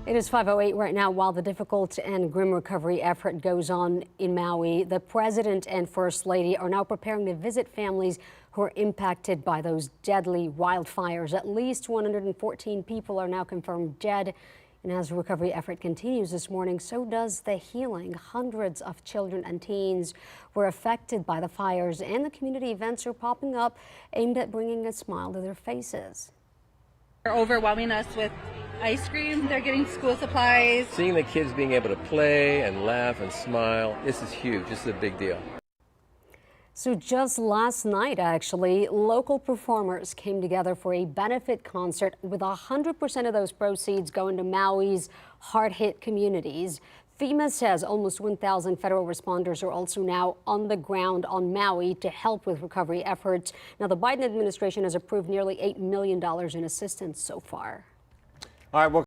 It is 5:08 right now. While the difficult and grim recovery effort goes on in Maui, the president and first lady are now preparing to visit families who are impacted by those deadly wildfires. At least 114 people are now confirmed dead. And as the recovery effort continues this morning, so does the healing. Hundreds of children and teens were affected by the fires, and the community events are popping up aimed at bringing a smile to their faces. They're overwhelming us with ice cream. They're getting school supplies. Seeing the kids being able to play and laugh and smile, this is huge. This is a big deal. So just last night, actually, local performers came together for a benefit concert with 100% of those proceeds going to Maui's hard-hit communities. FEMA says almost 1,000 federal responders are also now on the ground on Maui to help with recovery efforts. Now, the Biden administration has approved nearly $8 million in assistance so far. All right, well.